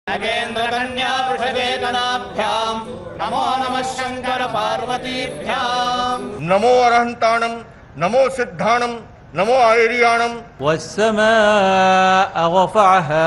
नागेन्द्रकन्या वृषभेदनाभ्यां नमो नमः शंकर पार्वतीभ्यां नमो अरहंताणं नमो सिद्धाणं नमो आयर्याणं वस्समाअ रफ़अहा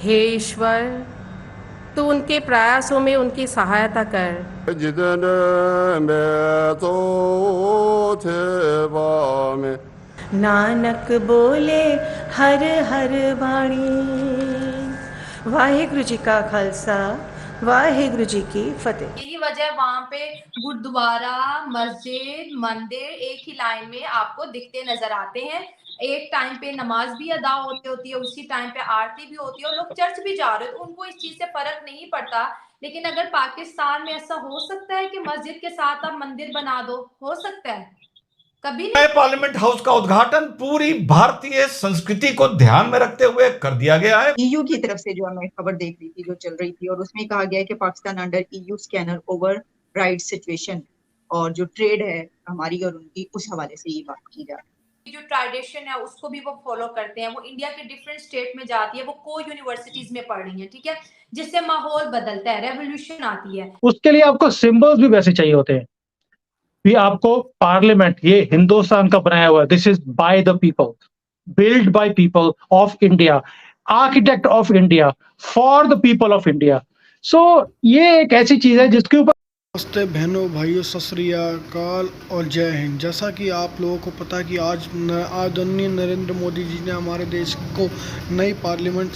हे ईश्वर, तू उनके प्रयासों में उनकी सहायता कर। नानक बोले हर हर वाणी। वाहिगुरु जी का खालसा, वाहिगुरु जी की फतेह। यही वजह वहाँ पे गुरुद्वारा, मस्जिद, मंदिर एक ही लाइन में आपको दिखते नजर आते हैं। एक टाइम पे नमाज भी अदा होती है, उसी टाइम पे आरती भी होती है और लोग चर्च भी जा रहे हो, तो उनको इस चीज से फर्क नहीं पड़ता। लेकिन अगर पाकिस्तान में ऐसा हो सकता है कि मस्जिद के साथ आप मंदिर बना दो, हो सकता है? कभी नहीं। पार्लियामेंट हाउस का उद्घाटन पूरी भारतीय संस्कृति को ध्यान में रखते हुए कर दिया गया है। ईयू की तरफ से जो मैं खबर देख रही थी, जो चल रही थी, और उसमें कहा गया है कि Pakistan under EU scanner over ride situation, और जो ट्रेड है हमारी और उनकी, उस हवाले से ये बात की जा रही है। जो ट्रेडिशन है उसको भी वो फॉलो करते हैं। वो इंडिया के डिफरेंट स्टेट में जाती है, वो को यूनिवर्सिटीज में पढ़ रही है, ठीक है, जिससे माहौल बदलता है, रेवोल्यूशन आती है। उसके लिए आपको सिंबल्स भी वैसे चाहिए होते हैं। भी आपको पार्लियामेंट, ये हिंदुस्तान का बनाया हुआ, this is by the people, build by people of India, architect of India, for the people of India. So ये एक ऐसी चीज है जिसके ऊपर नमस्ते बहनों भाइयों, सत श्री अकाल और जय हिंद। जैसा कि आप लोगों को पता है कि आज आदरणीय नरेंद्र मोदी जी ने हमारे देश को नई पार्लियामेंट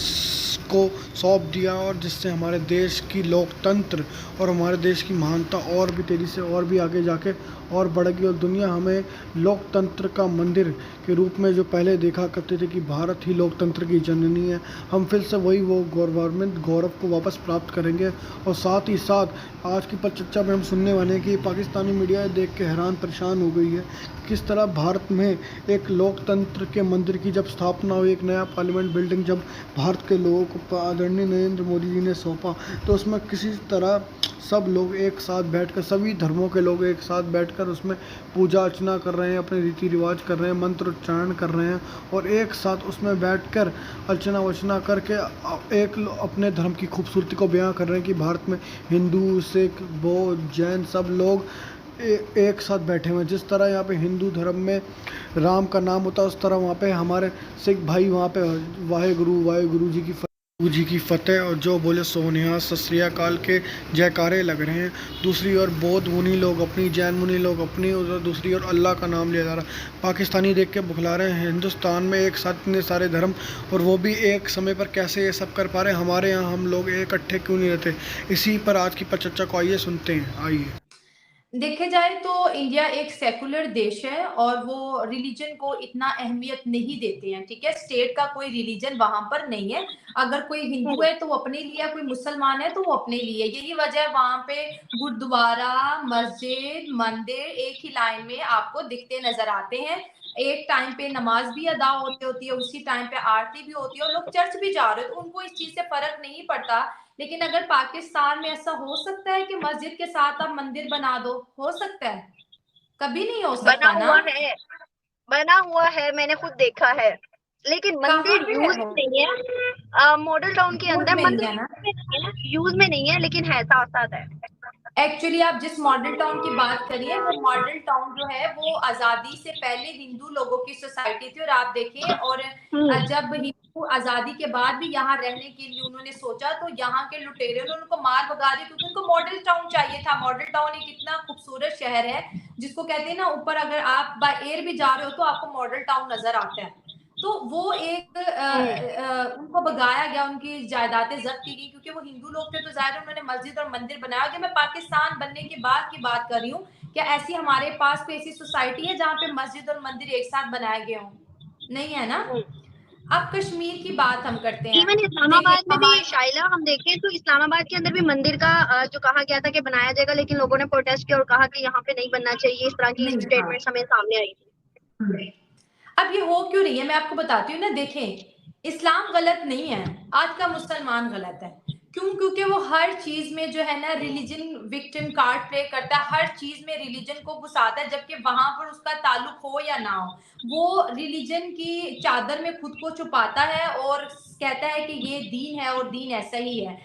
को सौंप दिया, और जिससे हमारे देश की लोकतंत्र और हमारे देश की महानता और भी तेज़ी से और भी आगे जाके और बढ़ेगी, और दुनिया हमें लोकतंत्र का मंदिर के रूप में जो पहले देखा करते थे कि भारत ही लोकतंत्र की जननी है, हम फिर से वही वो गवर्नमेंट गौरव को वापस प्राप्त करेंगे। और साथ ही साथ आज की परिचर्चा में हम सुनने वाले हैं कि पाकिस्तानी मीडिया देख के हैरान परेशान हो गई है किस तरह भारत में एक लोकतंत्र के मंदिर की जब स्थापना हुई, एक नया पार्लियामेंट बिल्डिंग जब भारत के लोगों को आदरणीय नरेंद्र मोदी जी ने सौंपा, तो उसमें किसी तरह सब लोग एक साथ बैठकर, सभी धर्मों के लोग एक साथ बैठकर उसमें पूजा अर्चना कर रहे हैं, अपने रीति रिवाज कर रहे हैं, मंत्र उच्चारण कर रहे हैं, और एक साथ उसमें बैठकर अर्चना वर्चना करके एक अपने धर्म की खूबसूरती को बयां कर रहे हैं कि भारत में हिंदू, सिख, बौद्ध, जैन सब लोग एक साथ बैठे हुए हैं। जिस तरह यहाँ पे हिंदू धर्म में राम का नाम होता है, उस तरह वहाँ पे हमारे सिख भाई वहाँ पे वाहिगुरु जी की फतेह, और जो बोले सोनिया सत श्री अकाल के जयकारे लग रहे हैं। दूसरी ओर बौद्ध मुनि लोग अपनी, जैन मुनि लोग अपनी, और दूसरी ओर अल्लाह का नाम लिया जा रहा है। पाकिस्तानी देख के बुखला रहे हैं हिंदुस्तान में एक साथ इतने सारे धर्म, और वो भी एक समय पर कैसे ये सब कर पा रहे हैं। हमारे यहाँ हम लोग इकट्ठे क्यों नहीं रहते? इसी पर आज की परिचर्चा को आइए सुनते हैं। आइए। देखे जाए तो इंडिया एक सेकुलर देश है और वो रिलीजन को इतना अहमियत नहीं देते हैं, ठीक है। स्टेट का कोई रिलीजन वहां पर नहीं है। अगर कोई हिंदू है तो वो अपने लिए, कोई मुसलमान है तो वो अपने लिए। यही वजह वहां पे गुरुद्वारा, मस्जिद, मंदिर एक ही लाइन में आपको दिखते नजर आते हैं। एक टाइम पे नमाज भी अदा होती है, उसी टाइम पे आरती भी होती है और लोग चर्च भी जा रहे हो, तो उनको इस चीज से फर्क नहीं पड़ता। लेकिन अगर पाकिस्तान में ऐसा हो सकता है कि मस्जिद के साथ आप मंदिर बना दो, हो सकता है? कभी नहीं हो सकता ना। बना हुआ है, मैंने खुद देखा है, लेकिन मंदिर यूज में नहीं है। मॉडल टाउन के अंदर मंदिर यूज में नहीं है, लेकिन है, साथ साथ है। एक्चुअली आप जिस मॉडल टाउन की बात करिए, वो मॉडल टाउन जो है वो आजादी से पहले हिंदू लोगों की सोसाइटी थी। और आप देखिए, और जब हिंदू आजादी के बाद भी यहाँ रहने के लिए उन्होंने सोचा, तो यहाँ के लुटेरे ने उनको मार भगा दिया, क्योंकि उनको मॉडल टाउन चाहिए था। मॉडल टाउन एक इतना खूबसूरत शहर है जिसको कहते हैं ना, ऊपर अगर आप बाय एयर भी जा रहे हो तो आपको मॉडल टाउन नजर आता है। तो वो एक उनको भगाया गया, उनकी जायदादें जब्त की गई, क्योंकि वो हिंदू लोग थे। तो जाहिर उन्होंने मस्जिद और मंदिर बनाया। कि मैं पाकिस्तान बनने के बाद की बात कर रही हूँ, क्या ऐसी हमारे पास कोई ऐसी सोसाइटी है जहाँ पे मस्जिद और मंदिर एक साथ बनाए गए हों? नहीं है ना। अब कश्मीर की बात हम करते हैं। इवन इस्लामाबाद में भी शाइला हम देखें तो इस्लामाबाद के अंदर भी मंदिर का जो कहा गया था कि बनाया जाएगा, लेकिन लोगों ने प्रोटेस्ट किया और कहा कि यहाँ पे नहीं बनना चाहिए। इस तरह की स्टेटमेंट्स हमें सामने आई थी। अब ये हो क्यों रही है, मैं आपको बताती हूँ ना। देखें, इस्लाम गलत नहीं है, आज का मुसलमान गलत है। क्योंकि वो हर चीज में जो है ना रिलीजन विक्टिम कार्ड प्ले करता है, हर चीज में रिलीजन को घुसाता है, जबकि वहां पर उसका ताल्लुक हो या ना हो, वो रिलीजन की चादर में खुद को छुपाता है और कहता है कि ये दीन है और दीन ऐसा ही है।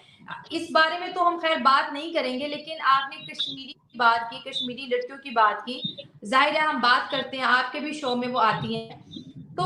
इस बारे में तो हम खैर बात नहीं करेंगे, लेकिन आपने कश्मीरी की बात की, कश्मीरी लड़कियों की बात की, जाहिर है हम बात करते हैं, आपके भी शो में वो आती हैं। तो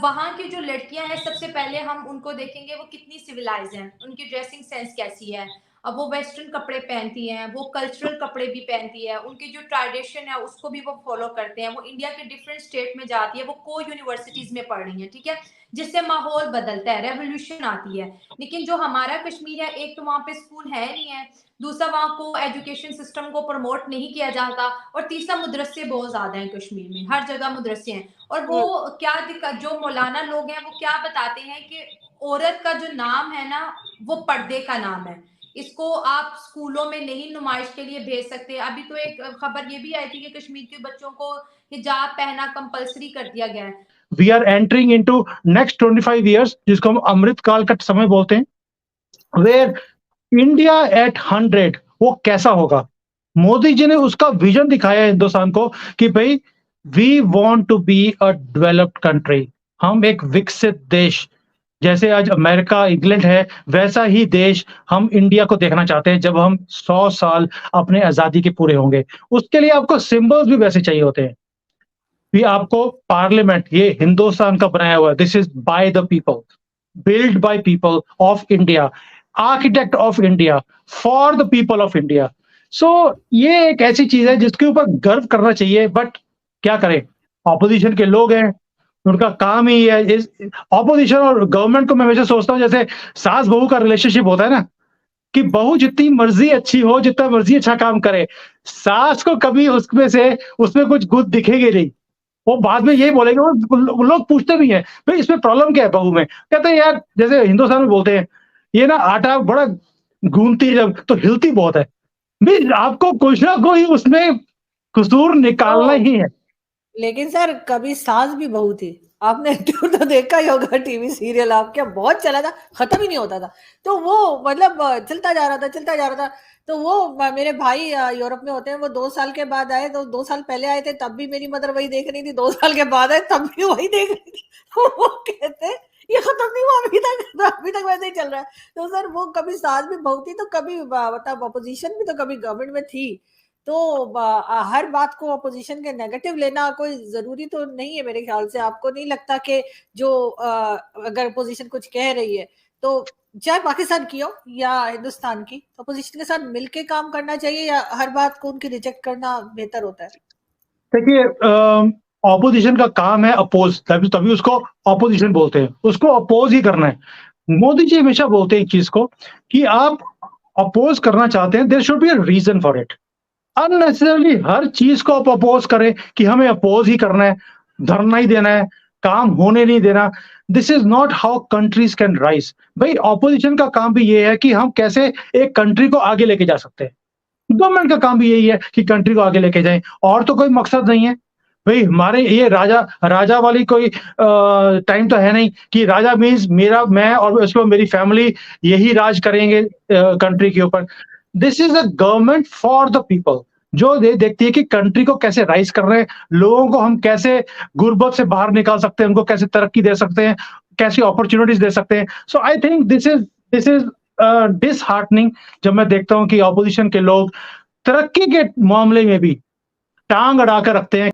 वहाँ की जो लड़कियां हैं, सबसे पहले हम उनको देखेंगे वो कितनी सिविलाइज हैं, उनकी ड्रेसिंग सेंस कैसी है। अब वो वेस्टर्न कपड़े पहनती हैं, वो कल्चरल कपड़े भी पहनती है, उनकी जो ट्रेडिशन है उसको भी वो फॉलो करते हैं। वो इंडिया के डिफरेंट स्टेट में जाती है, वो को यूनिवर्सिटीज में पढ़ रही है, ठीक है, जिससे माहौल बदलता है, रेवोल्यूशन आती है। लेकिन जो हमारा कश्मीर है, एक तो वहाँ पे स्कूल है नहीं है, दूसरा वहाँ को एजुकेशन सिस्टम को प्रमोट नहीं किया जाता, और तीसरा मदरसे बहुत ज्यादा हैं कश्मीर में, हर जगह मदरसे हैं। और वो क्या दिक्कत, जो मौलाना लोग हैं वो क्या बताते हैं कि औरत का जो नाम है ना वो पर्दे का नाम है, इसको आप स्कूलों में नहीं नुमाइश के लिए भेज सकते। अभी तो एक खबर ये भी आई थी कि कश्मीर के बच्चों को हिजाब पहना कंपलसरी कर दिया गया है। We are entering into next 25 years, जिसको हम अमृत काल का समय बोलते हैं, वेयर इंडिया एट 100 वो कैसा होगा। मोदी जी ने उसका विजन दिखाया हिंदुस्तान को कि भाई we want to be a developed country, हम एक विकसित देश, जैसे आज अमेरिका इंग्लैंड है वैसा ही देश हम इंडिया को देखना चाहते हैं जब हम 100 साल अपने आजादी के पूरे होंगे। उसके लिए आपको सिंबल्स भी वैसे चाहिए होते हैं। भी आपको पार्लियामेंट, ये हिंदुस्तान का बनाया हुआ है, this is by the people, build by people of India, architect of India, for the people of India. So ये एक ऐसी चीज है जिसके ऊपर गर्व करना चाहिए। बट क्या करें, ऑपोजिशन के लोग हैं, उनका काम ही है। इस ऑपोजिशन और गवर्नमेंट को मैं हमेशा सोचता हूँ जैसे सास बहू का रिलेशनशिप होता है ना, कि बहू जितनी मर्जी अच्छी हो, जितना मर्जी अच्छा काम करे, सास को कभी उसमें कुछ गुद दिखेगी नहीं। वो बाद में यही बोलेंगे, वो लोग पूछते भी हैं भाई इसमें प्रॉब्लम क्या है बहू में, कहते हैं यार जैसे हिंदुस्तान में बोलते हैं ये ना आटा बड़ा गूंथती है जब तो हिलती बहुत है। भाई आपको कुछ ना कोई उसमें कसूर निकालना ही है। लेकिन सर कभी सास भी बहू थी, आपने तो देखा ही होगा टीवी सीरियल आपके बहुत चला था, खत्म ही नहीं होता था। तो वो मतलब चलता जा रहा था। तो वो मेरे भाई यूरोप में होते हैं, वो 2 साल के बाद आए, तो 2 साल पहले आए थे तब भी मेरी मदर वही देख रही थी, 2 साल के बाद आए तब भी वही देख रही थी। वो कहते ये खत्म नहीं हुआ अभी तक वैसे ही चल रहा है। तो सर वो कभी सास भी बहू थी, तो कभी मतलब अपोजिशन भी, तो कभी गवर्नमेंट में थी। तो हर बात को अपोजिशन के नेगेटिव लेना कोई जरूरी तो नहीं है मेरे ख्याल से। आपको नहीं लगता कि जो अगर अपोजिशन कुछ कह रही है तो चाहे पाकिस्तान की हो या हिंदुस्तान की, तो अपोजिशन के साथ मिलके काम करना चाहिए, या हर बात को उनकी रिजेक्ट करना बेहतर होता है? देखिए ऑपोजिशन का काम है अपोज, तभी उसको ऑपोजिशन बोलते हैं, उसको अपोज ही करना है। मोदी जी हमेशा बोलते हैं एक चीज को कि आप अपोज करना चाहते हैं, there should be a reason for it. Unnecessarily हर चीज को आप अपोज करें कि हमें अपोज ही करना है, धरना ही देना है, काम होने नहीं देना, this is not how countries can rise. भाई ऑपोजिशन का काम भी ये है कि हम कैसे एक कंट्री को आगे लेके जा सकते हैं। गवर्नमेंट का काम भी यही है कि कंट्री को आगे लेके जाएं, और तो कोई मकसद नहीं है। भाई हमारे ये राजा वाली कोई टाइम तो है नहीं कि राजा मीन्स मैं और उसमें मेरी फैमिली यही राज करेंगे कंट्री के ऊपर। This is a government for the people, जो देखती है कि कंट्री को कैसे राइज कर रहे हैं, लोगों को हम कैसे गुर्बत से बाहर निकाल सकते हैं, उनको कैसे तरक्की दे सकते हैं, कैसी अपॉर्चुनिटीज दे सकते हैं। So I think this is disheartening जब मैं देखता हूं कि ऑपोजिशन के लोग तरक्की के मामले में भी टांग अड़ा कर रखते हैं